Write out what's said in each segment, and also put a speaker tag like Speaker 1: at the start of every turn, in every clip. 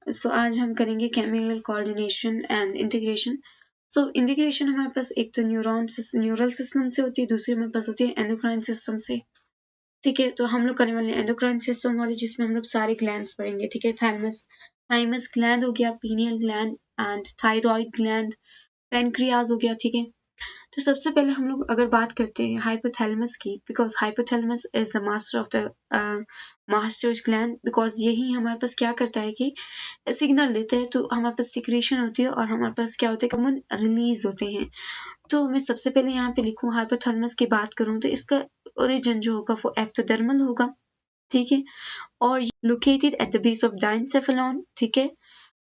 Speaker 1: सो आज हम करेंगे chemical coordination and integration. So integration हमारे पास एक तो न्यूरल सिस्टम से होती है, दूसरी हमारे पास होती है एंडोक्राइन सिस्टम से। ठीक है, तो हम लोग करने वाले एंडोक्राइन सिस्टम वाले, जिसमें हम लोग सारे ग्लैंड्स पढ़ेंगे। ठीक है, थाइमस ग्लैंड हो गया, pineal gland and thyroid gland, pancreas हो गया। ठीक है, तो सबसे पहले हम लोग अगर बात करते हैं हाइपोथैलेमस की, because hypothalamus is the master of the masters gland, because यही हमारे पास क्या करता है कि सिग्नल देता है, तो हमारे पास सिक्रेशन होती है और हमारे पास क्या होता है, हार्मोन रिलीज होते हैं। तो मैं सबसे पहले यहाँ पे लिखूँ हाइपोथैलेमस की बात करूँ तो इसका ओरिजिन जो होगा वो एक्टोडर्मल होगा। ठीक है, और located at the base of diencephalon. ठीक है,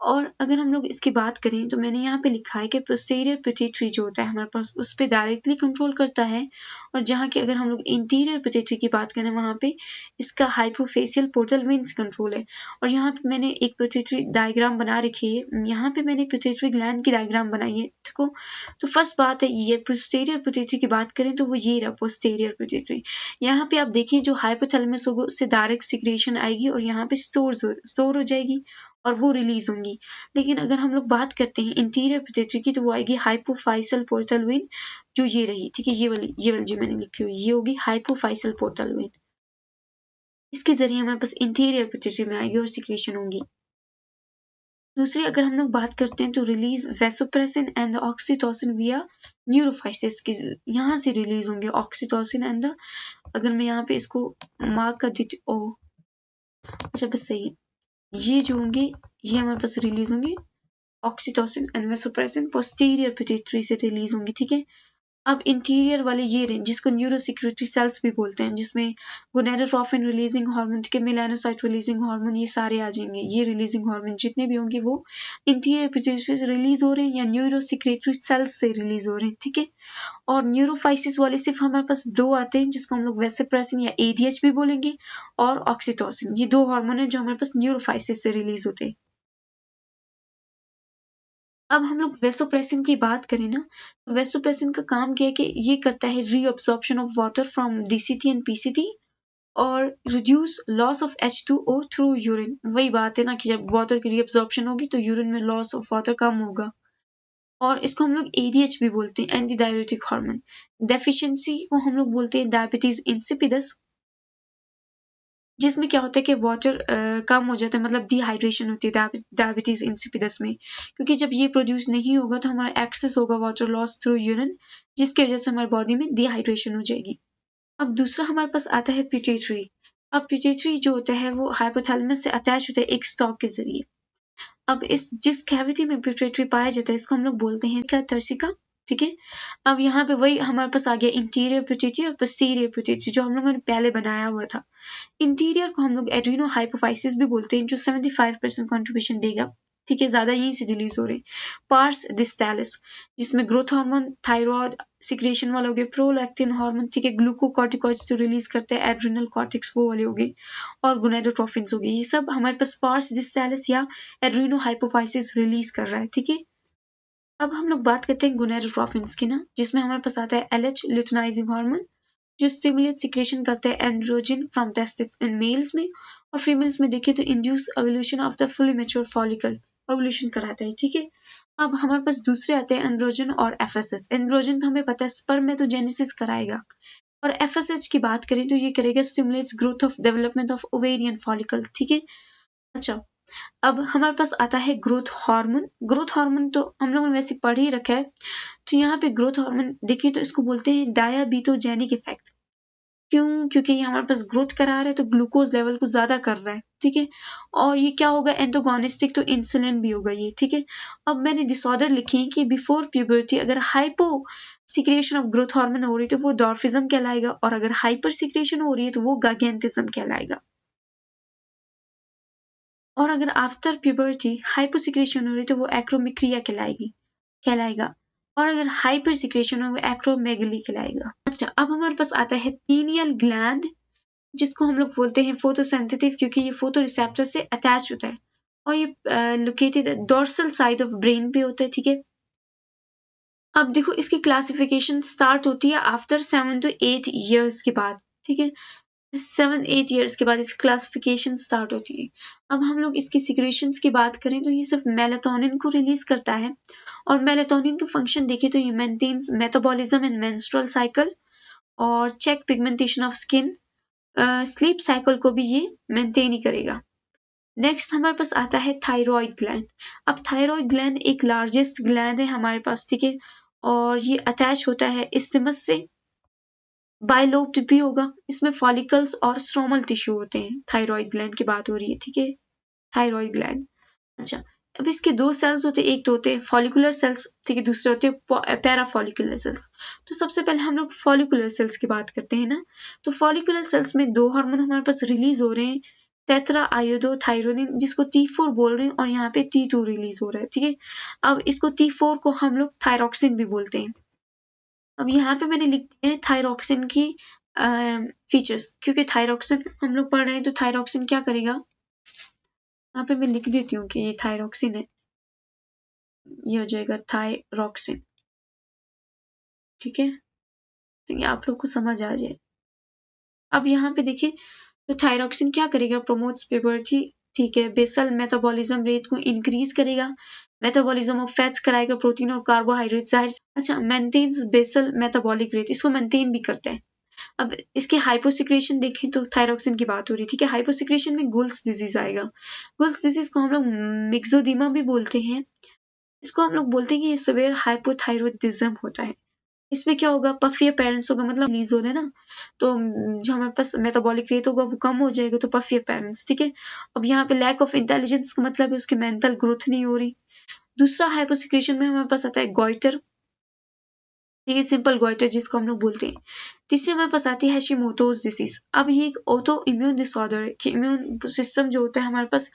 Speaker 1: और अगर हम लोग इसकी बात करें तो मैंने यहाँ पे लिखा है कि पोस्टीरियर पिट्यूटरी जो होता है हमारे पास, उस पे डायरेक्टली कंट्रोल करता है। और जहाँ की अगर हम लोग इंटीरियर पिट्यूटरी की बात करें, वहाँ पे इसका हाइपोफेशियल पोर्टल वेन्स कंट्रोल है। और यहाँ पे मैंने एक पिट्यूटरी डायग्राम बना रखी है, यहाँ पे मैंने पिट्यूटरी ग्लैंड की डायग्राम बनाई है। ठीक हो, तो फर्स्ट बात है ये पोस्टीरियर पिट्यूटरी की बात करें तो वो ये रहा पोस्टीरियर पिट्यूटरी। यहाँ पे आप देखिए जो हाइपोथैलेमस होगा उससे डायरेक्ट सिक्रेशन आएगी और यहाँ पे स्टोर हो जाएगी और वो रिलीज होंगी। लेकिन अगर हम लोग बात करते हैं इंटीरियर पिट्यूटरी की, तो वो आएगी हाइपोफाइसल पोर्टल वेन, जो ये रही। ठीक है, ये वाली जो मैंने लिखी हुई ये होगी हाइपोफाइसल पोर्टल वेन। इसके जरिए हमारे पास इंटीरियर पिट्यूटरी में आएगी और सिक्रेशन होंगी। दूसरी अगर हम लोग बात करते हैं तो रिलीज वेसोप्रेसिन एंड ऑक्सीटोसिन विया न्यूरोफाइसिस की, यहाँ से रिलीज होंगे ऑक्सीटोसिन एंड, अगर मैं यहाँ पे इसको मार्क कर देती, ओ अच्छा बस सही है, ये जो होंगे ये हमारे पास रिलीज होंगे oxytocin and vasopressin posterior pituitary से रिलीज होंगी। ठीक है, अब इंटीरियर वाले ये रहे जिसको न्यूरोसिक्रेटरी सेल्स भी बोलते हैं, जिसमें गोनेडोट्रोफिन रिलीजिंग हार्मोन, ठीक है, मेलानोसाइट रिलीजिंग हार्मोन, ये सारे आ जाएंगे। ये रिलीजिंग हार्मोन जितने भी होंगे वो इंटीरियर पिट्यूटरी से रिलीज हो रहे हैं या न्यूरोसिक्रेटरी सेल्स से रिलीज हो रहे हैं। ठीक है, और न्यूरोफाइसिस वाले सिर्फ हमारे पास दो आते हैं, जिसको हम लोग वेसोप्रेसिन या एडीएच भी बोलेंगे, और ऑक्सीटोसिन। ये दो हार्मोन है जो हमारे पास न्यूरोफाइसिस से रिलीज होते हैं। अब हम लोग वेसोप्रेसिन की बात करें ना, तो वेसोप्रेसिन का काम क्या है कि ये करता है reabsorption of water from DCT and PCT और reduce loss of H2O through urine. वही बात है ना कि जब वाटर की रीअब्सॉर्प्शन होगी तो यूरिन में लॉस ऑफ वाटर कम होगा। और इसको हम लोग एडीएच भी बोलते हैं, एंटी डायरेटिक हार्मोन। डेफिशिएंसी को हम लोग बोलते हैं डायबिटीज इंसिपिडस, जिसमें क्या होता है कि वाटर कम हो जाता है, मतलब डिहाइड्रेशन होती है डायबिटीज इंसिपिडस में, क्योंकि जब ये प्रोड्यूस नहीं होगा तो हमारा एक्सेस होगा वाटर लॉस थ्रू यूरिन, जिसकी वजह से हमारी बॉडी में डिहाइड्रेशन हो जाएगी। अब दूसरा हमारे पास आता है पिट्यूटरी। अब पिट्यूटरी जो होता है वो हाइपोथैलेमस से अटैच होता है एक स्टॉक के जरिए। अब इस जिस कैविटी में पिट्यूटरी पाया जाता है इसको हम लोग बोलते हैं तर्सिका। ठीक है, अब यहाँ पे वही हमारे पास आ गया इंटीरियर पिट्यूटरी और पोस्टीरियर पिट्यूटरी, जो हम लोगों ने पहले बनाया हुआ था। इंटीरियर को हम लोग एड्रीनो हाइपोफाइसिस भी बोलते हैं, जो 75% कंट्रीब्यूशन देगा। ठीक है, ज्यादा यहीं से रिलीज हो रहे हैं। पार्स डिस्टैलिस, जिसमें ग्रोथ हार्मोन, थायराइड सिक्रेशन वाले हो गए, प्रोलैक्टिन हार्मोन, ठीक है, ग्लूकोकॉर्टिकॉइड्स जो रिलीज करते हैं, एड्रिनल कॉर्टेक्स वो वाले हो गए, और गोनेडोट्रोफिन्स हो गए। ये सब हमारे पास पार्स डिस्टैलिस या एड्रीनो हाइपोफाइसिस रिलीज कर रहा है। ठीक है, अब हम लोग बात करते हैं गोनेडोट्रोफिन्स की ना, जिसमें हमारे पास आता है LH ल्यूटिनाइजिंग हार्मोन, जो स्टिमुलेट सिक्रेशन करते हैं androgen from testis in males में, और फीमेल्स में देखें तो induce evolution of the fully mature follicle evolution कराता है। ठीक है, अब हमारे पास दूसरे आते हैं एंड्रोजन और FSH। एंड्रोजन तो हमें पता है स्पर्मेटोजेनेसिस कराएगा, और FSH की बात करें तो ये करेगा stimulates growth of development of ovarian follicle. ठीक है, अच्छा अब हमारे पास आता है ग्रोथ हार्मोन। ग्रोथ हार्मोन तो हम लोगों ने वैसे पढ़ ही रखा है, तो यहाँ पे ग्रोथ हार्मोन देखिए तो इसको बोलते हैं डायाबीटोजेनिक इफेक्ट। क्यों? क्योंकि ये हमारे पास ग्रोथ करा रहा है तो ग्लूकोज लेवल को ज्यादा कर रहा है। ठीक है, और ये क्या होगा, एंटोगोनिस्टिक, तो इंसुलिन भी होगा ये। ठीक है, अब मैंने डिसऑर्डर लिखे हैं कि बिफोर प्यूबर्टी अगर hypo secretion of growth hormone हो रही है तो वो डॉर्फिज्म कहलाएगा, और अगर हाइपर सिक्रेशन हो रही है तो वो गागेंटिज्म कहलाएगा। और अगर आफ्टर प्यूबर्टी हाइपोसिक्रेशन हो रही तो वो एक्रोमिक्रिया कहलाएगा, और अगर हाइपर सिक्रेशन हो वो एक्रोमेगली कहलाएगा। अच्छा, अब हमारे पास आता है पीनियल ग्लैंड, जिसको हम लोग बोलते हैं फोटोसेंसिटिव, क्योंकि ये फोटो रिसेप्टर से अटैच होता है, और ये located dorsal side of brain पे होता है। ठीक है, अब देखो इसकी क्लासिफिकेशन स्टार्ट होती है आफ्टर 7 to 8 ईयर्स के बाद। ठीक है, 7-8 ईयर्स के बाद इसकी क्लासिफिकेशन स्टार्ट होती है। अब हम लोग इसकी सिक्रेशंस की बात करें तो ये सिर्फ मेलाटोनिन को रिलीज करता है, और मेलाटोनिन का फंक्शन देखें तो ये maintains metabolism in menstrual cycle और check pigmentation of skin, sleep cycle को भी ये मेंटेन ही करेगा। नेक्स्ट हमारे पास आता है थायराइड ग्लैंड। अब थायराइड ग्लैंड एक लार्जेस्ट ग्लैंड है हमारे पास, ठीक है, और ये अटैच होता है इस्थिमस से, बाइलोब्ड भी होगा। इसमें फॉलिकल्स और स्ट्रोमल टिश्यू होते हैं। थायराइड ग्लैंड की बात हो रही है, ठीक है, थायराइड ग्लैंड। अच्छा, अब इसके दो सेल्स होते हैं, एक तो होते हैं फॉलिकुलर सेल्स, ठीक है, दूसरे होते हैं पैराफॉलिकुलर सेल्स। तो सबसे पहले हम लोग फॉलिकुलर सेल्स की बात करते हैं ना। तो फॉलिकुलर सेल्स में दो हार्मोन हमारे पास रिलीज हो रहे हैं, टेट्रा आयोडोथायरोनिन जिसको T4 बोल रहे हैं, और यहाँ पे T2 रिलीज हो रहा है, ठीक है। अब इसको T4 को हम लोग थायरोक्सिन भी बोलते हैं। अब यहाँ पे मैंने लिख दिया है थायरोक्सिन की फीचर्स, क्योंकि थायरोक्सिन हम लोग पढ़ रहे हैं, तो थायरोक्सिन क्या करेगा, यहाँ पे मैं लिख देती हूँ कि ये थायरोक्सिन है, ये हो जाएगा थायरोक्सिन, ठीक है, तो ये आप लोग को समझ आ जाए। अब यहाँ पे देखिए, तो थायरोक्सिन क्या करेगा, प्रोमोट्स प्यूबर्टी, ठीक है, बेसल मेटाबॉलिज्म रेट को इंक्रीज करेगा, मेटाबॉलिज्म ऑफ फैट्स कराएगा, प्रोटीन और कार्बोहाइड्रेट जाहिर, अच्छा, मेंटेन्स बेसल मेटाबॉलिक रेट, इसको मेंटेन भी करता है। अब इसके हाइपोसिक्रेशन देखें तो थायरोक्सिन की बात हो रही है, ठीक है, हाइपोसिक्रेशन में गुल्स डिजीज आएगा। गुल्स डिजीज को हम लोग मिक्सोडीमा भी बोलते हैं। इसको हम लोग बोलते हैं कि ये सिवियर हाइपोथायरॉयडिज्म होता है। इसमें क्या होगा, पफी अपीयरेंस होगा, मतलब रिलीज हो रहा है ना, तो जो हमारे पास मेटाबॉलिक रेट होगा वो कम हो जाएगा, तो पफी अपीयरेंस, ठीक है। अब यहाँ पे लैक ऑफ इंटेलिजेंस का मतलब है उसकी मेंटल ग्रोथ नहीं हो रही। दूसरा हाइपोसिक्रेशन में हमारे पास आता है गॉइटर, ठीक है, सिंपल गॉइटर जिसको हम लोग बोलते हैं। तीसरी हमारे पास आती है हैशिमोटोज डिसीज। अब ये एक ऑटो इम्यून डिसऑर्डर है कि इम्यून सिस्टम जो होता है हमारे पास,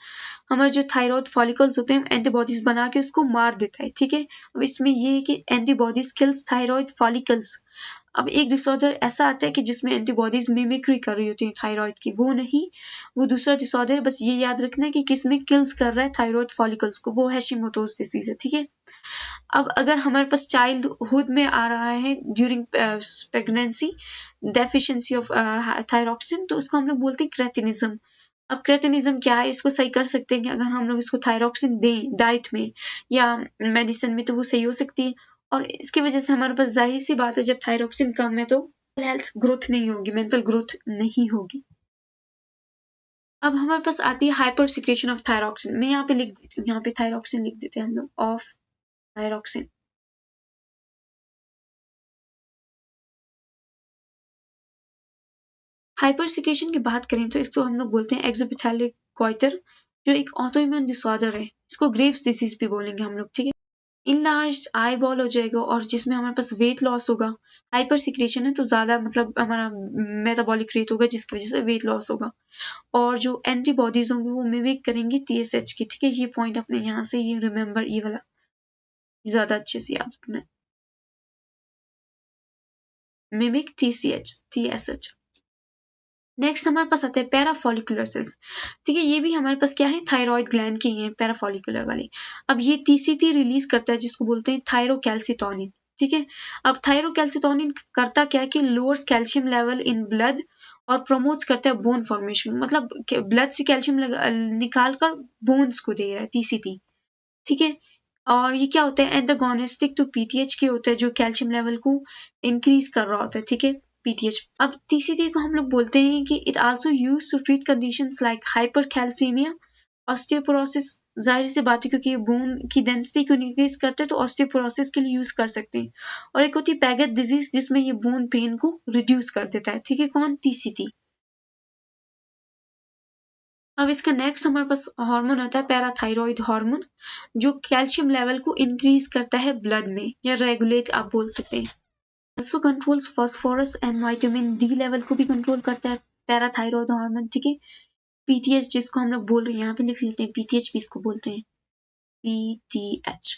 Speaker 1: हमारे जो थायराइड फॉलिकल्स होते हैं एंटीबॉडीज बना के उसको मार देता है, ठीक है। अब इसमें ये है कि एंटीबॉडीज किल्स थायराइड फॉलिकल्स। अब एक डिसऑर्डर ऐसा आता है कि जिसमें एंटीबॉडीज मिमिक्री कर रही होती है थायराइड की, वो नहीं, वो दूसरा डिसऑर्डर है। बस ये याद रखना है कि किसमें किल्स कर रहा है थायराइड फॉलिकल्स को, वो हैशिमोटोज डिसीज है, ठीक है। अब अगर हमारे पास चाइल्डहुड में आ रहा है during pregnancy deficiency of thyroxine, तो उसको हम लोग बोलते हैं क्रेटिनिज्म। अब क्रेटिनिज्म क्या है, इसको सही कर सकते हैं कि अगर हम लोग इसको थायरोक्सिन दें डाइट में या मेडिसिन में, तो वो सही हो सकती है। और इसकी वजह से हमारे पास जाहिर सी बात है, जब थायरोक्सिन कम है तो हेल्थ ग्रोथ नहीं होगी, मेंटल ग्रोथ नहीं होगी। अब हमारे पास आती है हाइपर सिक्रेशन ऑफ थायरोक्सिन। मैं यहाँ पे लिख देती हूँ, यहाँ पे थायरोक्सिन लिख देते हैं हम लोग, ऑफ थायरोक्सिन। हाइपर सिक्रेशन की बात करें तो इसको हम लोग बोलते हैं एक्सोपिथेलिक गॉइटर, जो एक ऑटोइम्यून डिसऑर्डर है। इसको ग्रेव्स डिसीज भी बोलेंगे हम लोग, ठीक है। इनलार्ज आई बॉल हो जाएगा, और जिसमें हमारे पास वेट लॉस होगा। हाइपर सिक्रेशन है तो ज्यादा मतलब हमारा मेटाबॉलिक रेट होगा, जिसकी वजह से वेट लॉस होगा। और जो एंटीबॉडीज होंगी वो मिमिक करेंगी TSH की, ठीक है। ये पॉइंट अपने यहाँ से ये रिमेम्बर, ये वाला ज्यादा अच्छे से याद रखना है, मिमिक TSH। नेक्स्ट हमारे पास आते हैं पैराफॉलिकुलर सेल्स, ठीक है। ये भी हमारे पास क्या है, थायराइड ग्लैंड के हैं पैराफॉलिकुलर वाले। अब ये TCT रिलीज करता है जिसको बोलते हैं थायरोकैल्सिटोनिन, ठीक है। अब थायरोकैल्सिटोनिन करता क्या है कि lowers calcium level in blood और प्रोमोट्स करता है बोन फॉर्मेशन, मतलब ब्लड से कैल्शियम निकाल कर बोन्स को दे रहा है TCT, ठीक है। और ये क्या होता है, एंटागोनिस्टिक टू PTH के होता है, जो कैल्शियम लेवल को इंक्रीज कर रहा होता है, ठीक है, PTH। अब TCT को हम लोग बोलते हैं कि it also use to treat conditions like hypercalcaemia, osteoporosis. जाहिर सी बात है क्योंकि ये बोन की डेंसिटी को इंक्रीज करते हैं, तो ऑस्टियोपोरोसिस के लिए यूज कर सकते हैं। और एक होती है पैगेट डिजीज, जिसमें ये बोन पेन को रिड्यूस कर देता है, ठीक है, कौन, TCT। अब इसका नेक्स्ट हमारे पास हार्मोन होता है पैराथायरॉइड हार्मोन, जो कैल्शियम लेवल को इंक्रीज करता है ब्लड में, या रेगुलेट आप बोल सकते हैं। Also controls phosphorus and vitamin D level को भी कंट्रोल करता है पैराथायरॉइड हार्मोन, ठीक है। PTH जिसको हम लोग बोल रहे हैं, यहाँ पे लिख लेते हैं, PTH भी इसको बोलते हैं, PTH।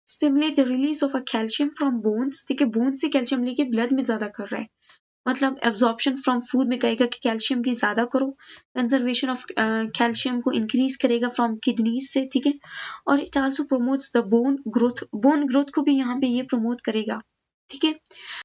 Speaker 1: Stimulate the release of a calcium from bones, ठीक है, बोन से कैल्शियम लेके ब्लड में ज्यादा कर रहा है, मतलब एब्जॉर्प्शन फ्रॉम फूड में कहेगा कि कैल्शियम की ज्यादा करो। कंजर्वेशन ऑफ कैल्शियम को इंक्रीज करेगा फ्रॉम किडनीज से, ठीक है। और it also promotes the bone growth को भी यहाँ पे ये प्रमोट करेगा, ठीक है।